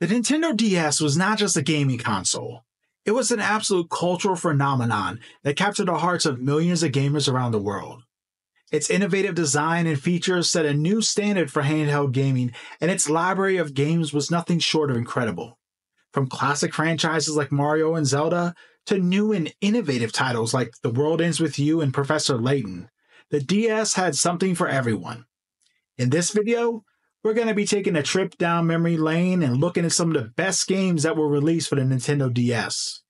The Nintendo DS was not just a gaming console. It was an absolute cultural phenomenon that captured the hearts of millions of gamers around the world. Its innovative design and features set a new standard for handheld gaming, and its library of games was nothing short of incredible. From classic franchises like Mario and Zelda, to new and innovative titles like The World Ends With You and Professor Layton, the DS had something for everyone. In this video, we're going to be taking a trip down memory lane and looking at some of the best games that were released for the Nintendo DS.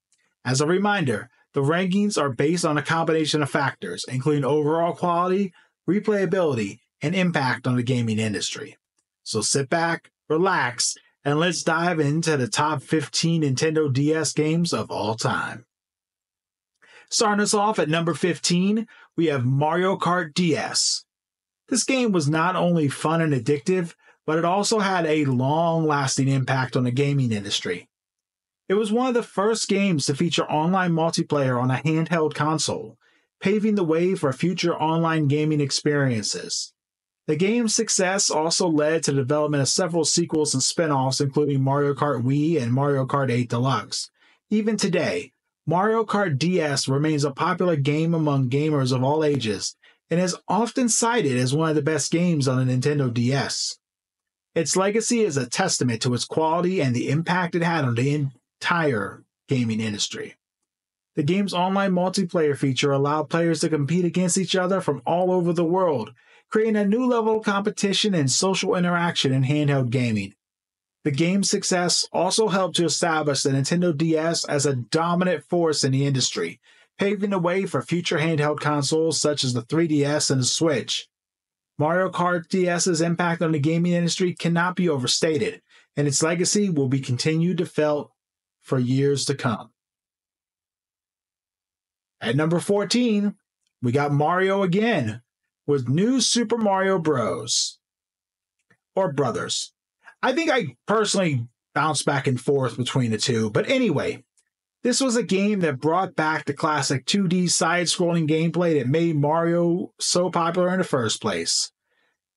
As a reminder, the rankings are based on a combination of factors, including overall quality, replayability, and impact on the gaming industry. So sit back, relax, and let's dive into the top 15 Nintendo DS games of all time. Starting us off at number 15, we have Mario Kart DS. This game was not only fun and addictive, but it also had a long-lasting impact on the gaming industry. It was one of the first games to feature online multiplayer on a handheld console, paving the way for future online gaming experiences. The game's success also led to the development of several sequels and spin-offs, including Mario Kart Wii and Mario Kart 8 Deluxe. Even today, Mario Kart DS remains a popular game among gamers of all ages, and is often cited as one of the best games on the Nintendo DS. Its legacy is a testament to its quality and the impact it had on the entire gaming industry. The game's online multiplayer feature allowed players to compete against each other from all over the world, creating a new level of competition and social interaction in handheld gaming. The game's success also helped to establish the Nintendo DS as a dominant force in the industry, paving the way for future handheld consoles such as the 3DS and the Switch. Mario Kart DS's impact on the gaming industry cannot be overstated, and its legacy will be continued to felt for years to come. At number 14, we got Mario again, with New Super Mario Bros. Or Brothers. I think I personally bounce back and forth between the two, but anyway, this was a game that brought back the classic 2D side-scrolling gameplay that made Mario so popular in the first place.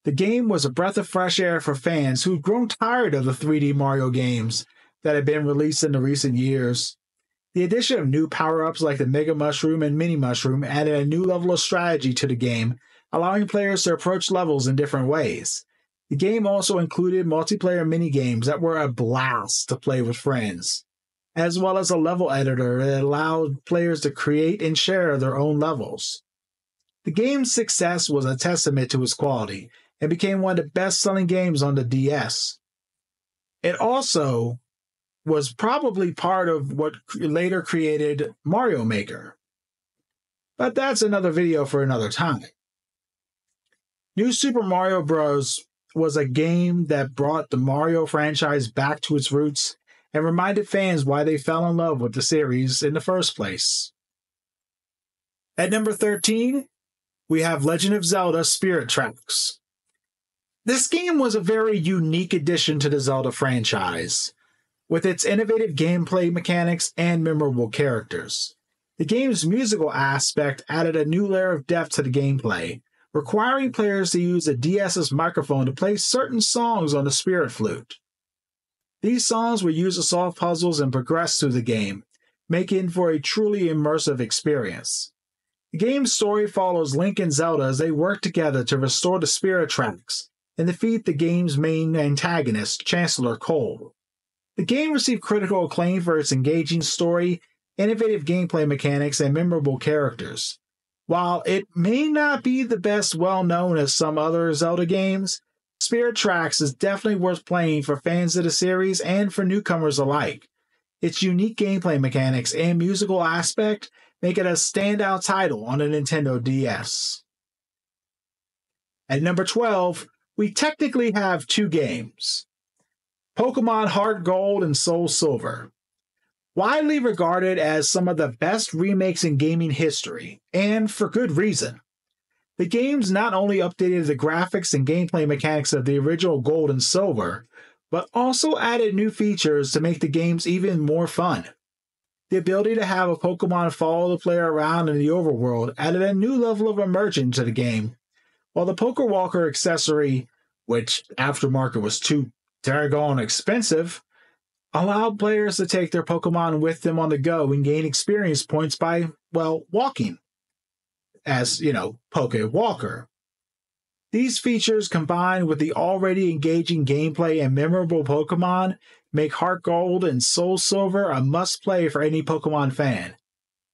The game was a breath of fresh air for fans who'd grown tired of the 3D Mario games that had been released in the recent years. The addition of new power-ups like the Mega Mushroom and Mini Mushroom added a new level of strategy to the game, allowing players to approach levels in different ways. The game also included multiplayer minigames that were a blast to play with friends, as well as a level editor that allowed players to create and share their own levels. The game's success was a testament to its quality and became one of the best-selling games on the DS. It also was probably part of what later created Mario Maker. But that's another video for another time. New Super Mario Bros. Was a game that brought the Mario franchise back to its roots and reminded fans why they fell in love with the series in the first place. At number 13, we have Legend of Zelda Spirit Tracks. This game was a very unique addition to the Zelda franchise, with its innovative gameplay mechanics and memorable characters. The game's musical aspect added a new layer of depth to the gameplay, requiring players to use the DS's microphone to play certain songs on the Spirit Flute. These songs were used to solve puzzles and progress through the game, making for a truly immersive experience. The game's story follows Link and Zelda as they work together to restore the Spirit Tracks and defeat the game's main antagonist, Chancellor Cole. The game received critical acclaim for its engaging story, innovative gameplay mechanics, and memorable characters. While it may not be the best well-known as some other Zelda games, Spirit Tracks is definitely worth playing for fans of the series and for newcomers alike. Its unique gameplay mechanics and musical aspect make it a standout title on the Nintendo DS. At number 12, we technically have two games: Pokemon Heart Gold and Soul Silver. Widely regarded as some of the best remakes in gaming history, and for good reason. The games not only updated the graphics and gameplay mechanics of the original Gold and Silver, but also added new features to make the games even more fun. The ability to have a Pokemon follow the player around in the overworld added a new level of immersion to the game, while the Poker Walker accessory, which aftermarket was too daggone expensive, allowed players to take their Pokemon with them on the go and gain experience points by, well, walking, as, Poke Walker. These features, combined with the already engaging gameplay and memorable Pokemon, make Heart Gold and Soul Silver a must-play for any Pokemon fan.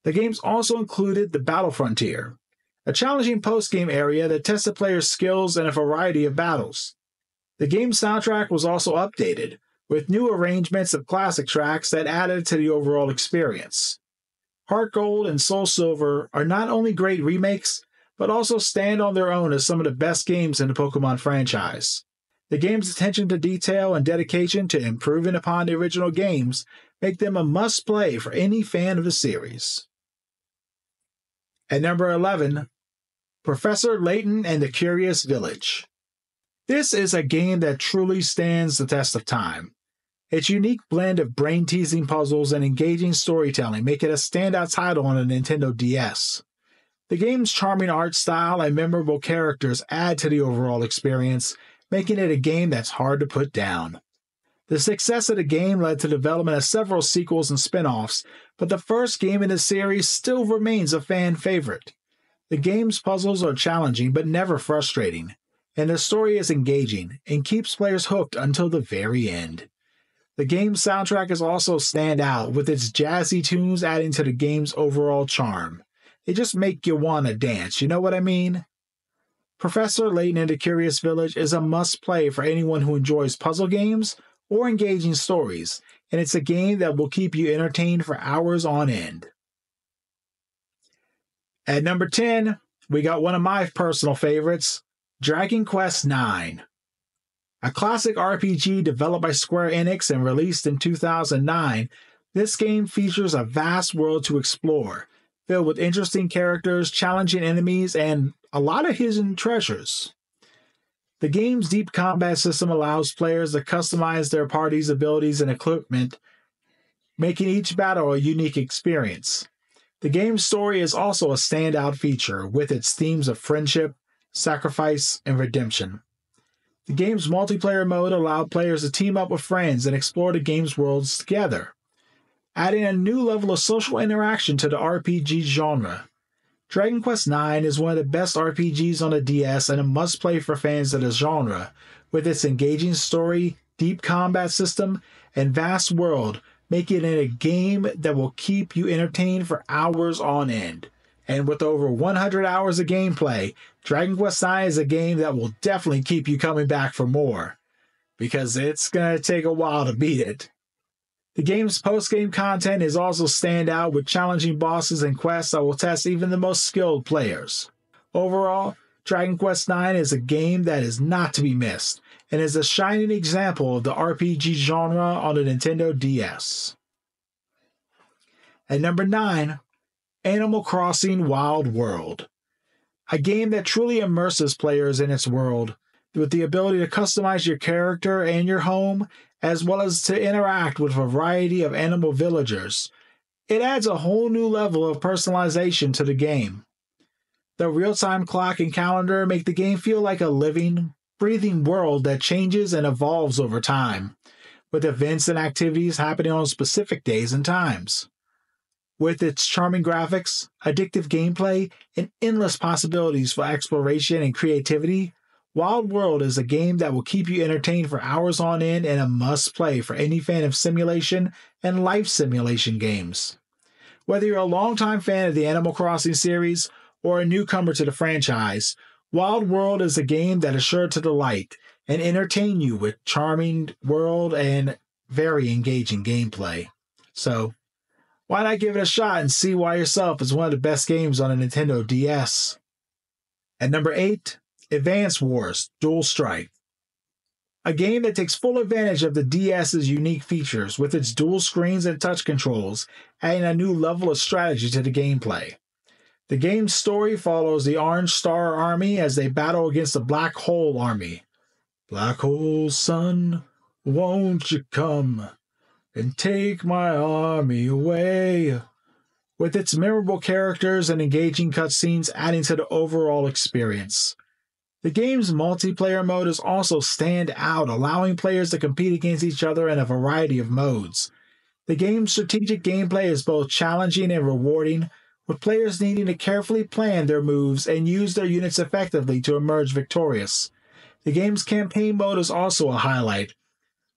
The games also included the Battle Frontier, a challenging post-game area that tested players' skills in a variety of battles. The game's soundtrack was also updated, with new arrangements of classic tracks that added to the overall experience. Heart Gold and Soul Silver are not only great remakes, but also stand on their own as some of the best games in the Pokemon franchise. The game's attention to detail and dedication to improving upon the original games make them a must-play for any fan of the series. At number 11, Professor Layton and the Curious Village. This is a game that truly stands the test of time. Its unique blend of brain-teasing puzzles and engaging storytelling make it a standout title on a Nintendo DS. The game's charming art style and memorable characters add to the overall experience, making it a game that's hard to put down. The success of the game led to the development of several sequels and spin-offs, but the first game in the series still remains a fan favorite. The game's puzzles are challenging but never frustrating, and the story is engaging and keeps players hooked until the very end. The game's soundtrack is also stand out, with its jazzy tunes adding to the game's overall charm. They just make you want to dance, you know what I mean? Professor Layton and the Curious Village is a must-play for anyone who enjoys puzzle games or engaging stories, and it's a game that will keep you entertained for hours on end. At number 10, we got one of my personal favorites, Dragon Quest IX. A classic RPG developed by Square Enix and released in 2009, this game features a vast world to explore, filled with interesting characters, challenging enemies, and a lot of hidden treasures. The game's deep combat system allows players to customize their party's abilities and equipment, making each battle a unique experience. The game's story is also a standout feature, with its themes of friendship, sacrifice, and redemption. The game's multiplayer mode allowed players to team up with friends and explore the game's worlds together, adding a new level of social interaction to the RPG genre. Dragon Quest IX is one of the best RPGs on the DS and a must-play for fans of the genre, with its engaging story, deep combat system, and vast world, making it a game that will keep you entertained for hours on end. And with over 100 hours of gameplay, Dragon Quest IX is a game that will definitely keep you coming back for more, because it's going to take a while to beat it. The game's post-game content is also stand out, with challenging bosses and quests that will test even the most skilled players. Overall, Dragon Quest IX is a game that is not to be missed, and is a shining example of the RPG genre on the Nintendo DS. At number 9, Animal Crossing Wild World. A game that truly immerses players in its world, with the ability to customize your character and your home, as well as to interact with a variety of animal villagers. It adds a whole new level of personalization to the game. The real-time clock and calendar make the game feel like a living, breathing world that changes and evolves over time, with events and activities happening on specific days and times. With its charming graphics, addictive gameplay, and endless possibilities for exploration and creativity, Wild World is a game that will keep you entertained for hours on end and a must-play for any fan of simulation and life simulation games. Whether you're a longtime fan of the Animal Crossing series or a newcomer to the franchise, Wild World is a game that is sure to delight and entertain you with charming world and very engaging gameplay. So, why not give it a shot and see why yourself is one of the best games on a Nintendo DS? At number 8, Advance Wars Dual Strike. A game that takes full advantage of the DS's unique features with its dual screens and touch controls, adding a new level of strategy to the gameplay. The game's story follows the Orange Star Army as they battle against the Black Hole Army. Black Hole, son, won't you come and take my army away? With its memorable characters and engaging cutscenes adding to the overall experience. The game's multiplayer mode is also stand out, allowing players to compete against each other in a variety of modes. The game's strategic gameplay is both challenging and rewarding, with players needing to carefully plan their moves and use their units effectively to emerge victorious. The game's campaign mode is also a highlight,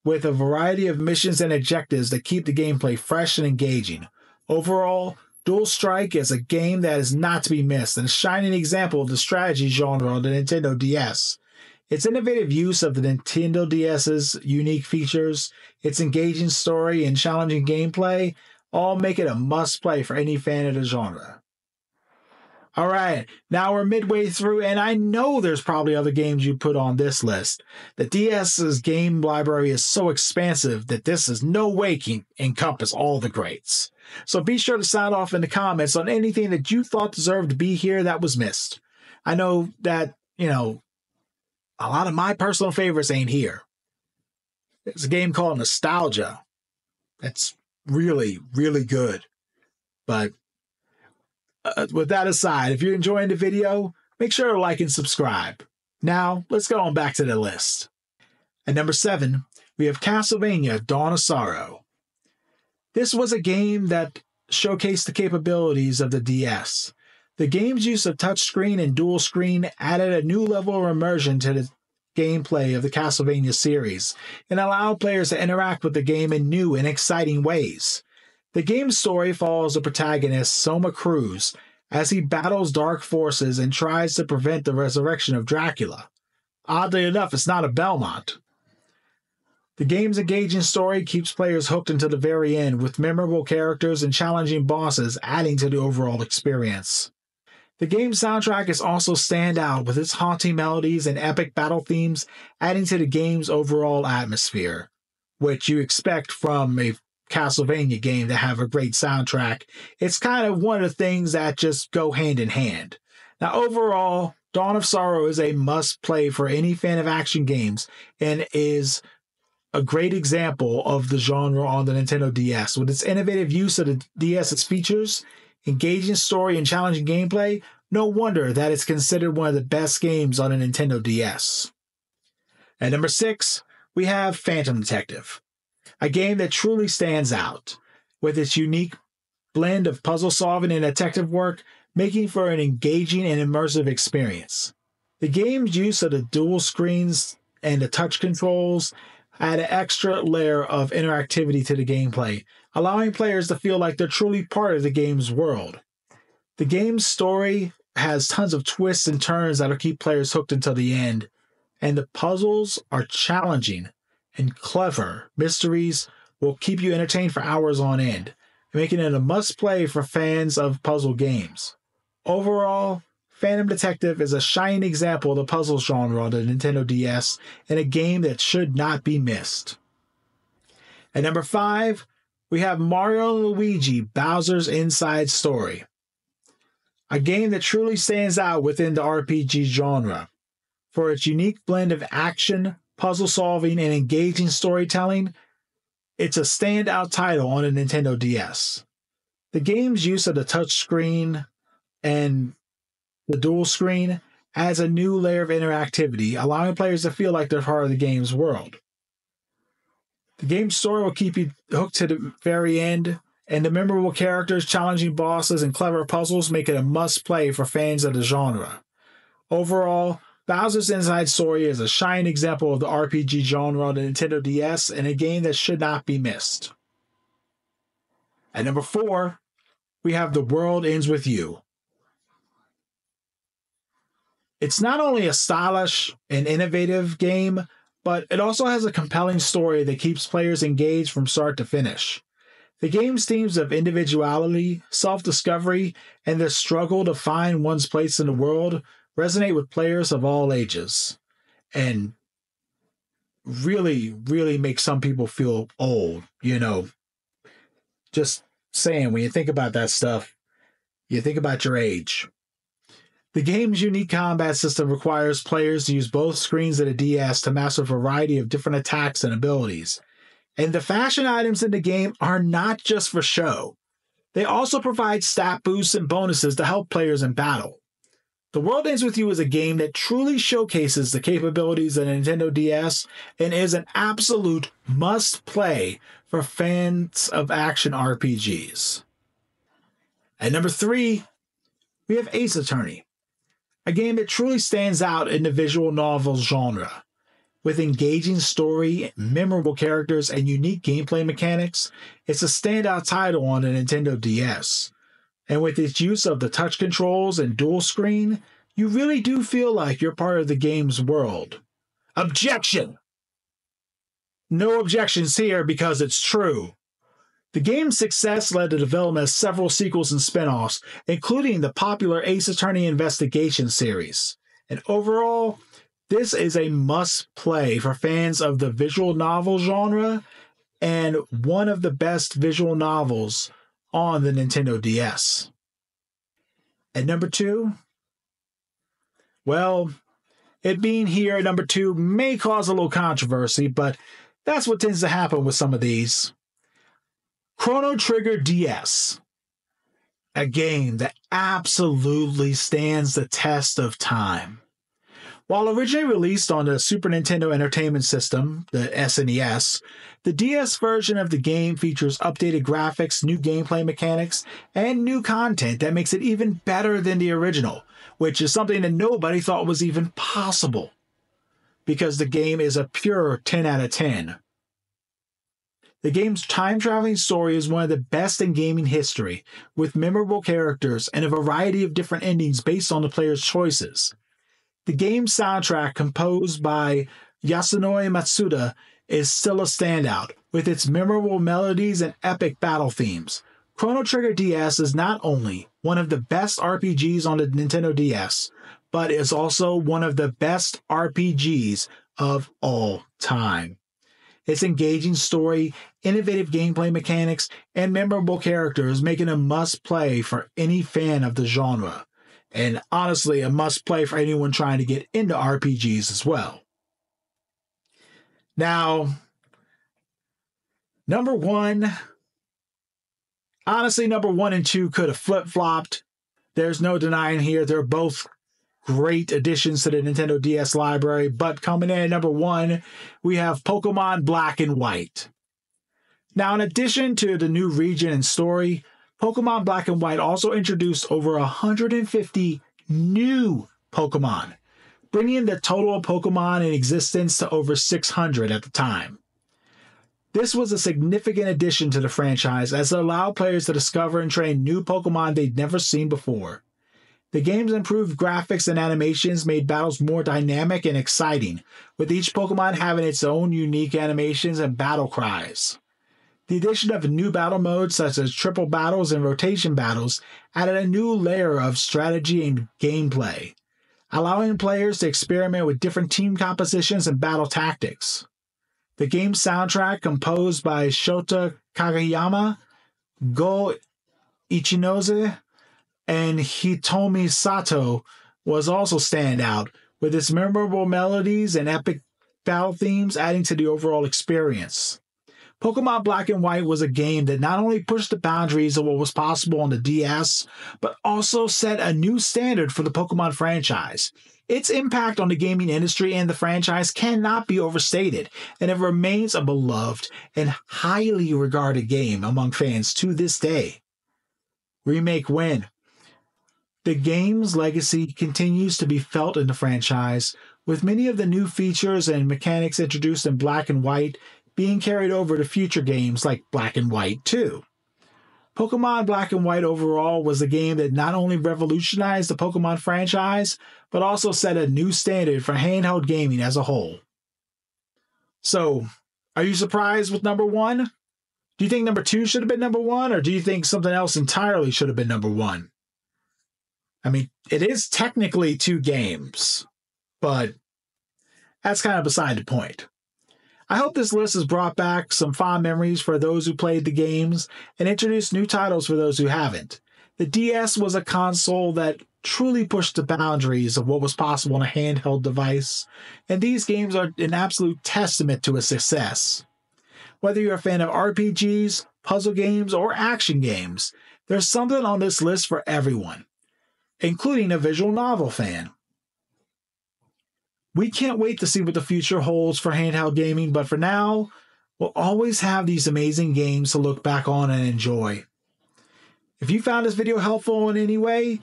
with a variety of missions and objectives that keep the gameplay fresh and engaging. Overall, Dual Strike is a game that is not to be missed and a shining example of the strategy genre on the Nintendo DS. Its innovative use of the Nintendo DS's unique features, its engaging story, and challenging gameplay all make it a must-play for any fan of the genre. Alright, now we're midway through, and I know there's probably other games you put on this list. The DS's game library is so expansive that this is no way can encompass all the greats. So be sure to sound off in the comments on anything that you thought deserved to be here that was missed. I know that, a lot of my personal favorites ain't here. There's a game called Nostalgia that's really, really good. But with that aside, if you're enjoying the video, make sure to like and subscribe. Now, let's go on back to the list. At number 7, we have Castlevania Dawn of Sorrow. This was a game that showcased the capabilities of the DS. The game's use of touchscreen and dual screen added a new level of immersion to the gameplay of the Castlevania series and allowed players to interact with the game in new and exciting ways. The game's story follows the protagonist, Soma Cruz, as he battles dark forces and tries to prevent the resurrection of Dracula. Oddly enough, it's not a Belmont. The game's engaging story keeps players hooked until the very end, with memorable characters and challenging bosses adding to the overall experience. The game's soundtrack is also standout, with its haunting melodies and epic battle themes adding to the game's overall atmosphere, which you expect from a Castlevania game to have a great soundtrack. It's kind of one of the things that just go hand in hand. Now, overall, Dawn of Sorrow is a must-play for any fan of action games and is a great example of the genre on the Nintendo DS. With its innovative use of the DS's features, engaging story, and challenging gameplay, no wonder that it's considered one of the best games on the Nintendo DS. At number 6, we have Phantom Detective, a game that truly stands out, with its unique blend of puzzle solving and detective work, making for an engaging and immersive experience. The game's use of the dual screens and the touch controls add an extra layer of interactivity to the gameplay, allowing players to feel like they're truly part of the game's world. The game's story has tons of twists and turns that'll keep players hooked until the end, and the puzzles are challenging and clever. Mysteries will keep you entertained for hours on end, making it a must-play for fans of puzzle games. Overall, Phantom Detective is a shining example of the puzzle genre on the Nintendo DS and a game that should not be missed. At number 5, we have Mario & Luigi Bowser's Inside Story, a game that truly stands out within the RPG genre. For its unique blend of action, puzzle solving, and engaging storytelling, it's a standout title on the Nintendo DS. The game's use of the touchscreen and the dual screen adds a new layer of interactivity, allowing players to feel like they're part of the game's world. The game's story will keep you hooked to the very end, and the memorable characters, challenging bosses, and clever puzzles make it a must-play for fans of the genre. Overall, Bowser's Inside Story is a shining example of the RPG genre on the Nintendo DS and a game that should not be missed. At number 4, we have The World Ends With You. It's not only a stylish and innovative game, but it also has a compelling story that keeps players engaged from start to finish. The game's themes of individuality, self-discovery, and the struggle to find one's place in the world resonate with players of all ages, and really, really make some people feel old, Just saying, when you think about that stuff, you think about your age. The game's unique combat system requires players to use both screens of the DS to master a variety of different attacks and abilities. And the fashion items in the game are not just for show. They also provide stat boosts and bonuses to help players in battle. The World Ends With You is a game that truly showcases the capabilities of the Nintendo DS and is an absolute must-play for fans of action RPGs. At number 3, we have Ace Attorney, a game that truly stands out in the visual novel genre. With engaging story, memorable characters, and unique gameplay mechanics, it's a standout title on the Nintendo DS. And with its use of the touch controls and dual screen, you really do feel like you're part of the game's world. Objection! No objections here because it's true. The game's success led to the development of several sequels and spin-offs, including the popular Ace Attorney Investigation series. And overall, this is a must-play for fans of the visual novel genre and one of the best visual novels on the Nintendo DS. At number 2, well, it being here at number 2 may cause a little controversy, but that's what tends to happen with some of these. Chrono Trigger DS, a game that absolutely stands the test of time. While originally released on the Super Nintendo Entertainment System, the SNES, the DS version of the game features updated graphics, new gameplay mechanics, and new content that makes it even better than the original, which is something that nobody thought was even possible, because the game is a pure 10 out of 10. The game's time-traveling story is one of the best in gaming history, with memorable characters and a variety of different endings based on the player's choices. The game's soundtrack, composed by Yasunori Matsuda, is still a standout, with its memorable melodies and epic battle themes. Chrono Trigger DS is not only one of the best RPGs on the Nintendo DS, but is also one of the best RPGs of all time. Its engaging story, innovative gameplay mechanics, and memorable characters make it a must-play for any fan of the genre, and honestly a must-play for anyone trying to get into RPGs as well. Now, number 1, honestly, number 1 and 2 could have flip-flopped. There's no denying here, they're both great additions to the Nintendo DS library, but coming in at number 1, we have Pokemon Black and White. Now, in addition to the new region and story, Pokemon Black and White also introduced over 150 new Pokemon, bringing the total of Pokemon in existence to over 600 at the time. This was a significant addition to the franchise as it allowed players to discover and train new Pokemon they'd never seen before. The game's improved graphics and animations made battles more dynamic and exciting, with each Pokemon having its own unique animations and battle cries. The addition of new battle modes such as triple battles and rotation battles added a new layer of strategy and gameplay, allowing players to experiment with different team compositions and battle tactics. The game's soundtrack, composed by Shota Kageyama, Go Ichinose, and Hitomi Sato, was also standout, with its memorable melodies and epic battle themes adding to the overall experience. Pokemon Black and White was a game that not only pushed the boundaries of what was possible on the DS, but also set a new standard for the Pokemon franchise. Its impact on the gaming industry and the franchise cannot be overstated, and it remains a beloved and highly regarded game among fans to this day. Remake win. The game's legacy continues to be felt in the franchise, with many of the new features and mechanics introduced in Black and White being carried over to future games like Black and White 2. Pokemon Black and White overall was a game that not only revolutionized the Pokemon franchise, but also set a new standard for handheld gaming as a whole. So, are you surprised with number 1? Do you think number 2 should have been number 1, or do you think something else entirely should have been number 1? I mean, it is technically 2 games, but that's kind of beside the point. I hope this list has brought back some fond memories for those who played the games and introduced new titles for those who haven't. The DS was a console that truly pushed the boundaries of what was possible on a handheld device, and these games are an absolute testament to its success. Whether you're a fan of RPGs, puzzle games, or action games, there's something on this list for everyone. including a visual novel fan. We can't wait to see what the future holds for handheld gaming, but for now, we'll always have these amazing games to look back on and enjoy. If you found this video helpful in any way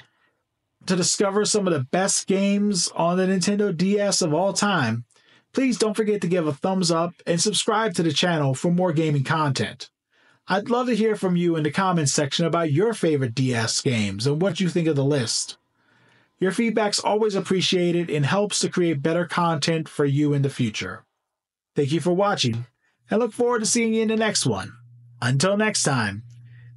to discover some of the best games on the Nintendo DS of all time, please don't forget to give a thumbs up and subscribe to the channel for more gaming content. I'd love to hear from you in the comments section about your favorite DS games and what you think of the list. Your feedback's always appreciated and helps to create better content for you in the future. Thank you for watching, and look forward to seeing you in the next one. Until next time,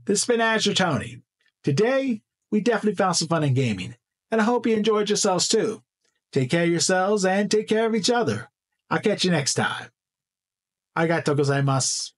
this has been Azure Tony. Today, we definitely found some fun in gaming, and I hope you enjoyed yourselves too. Take care of yourselves and take care of each other. I'll catch you next time. Arigatou gozaimasu.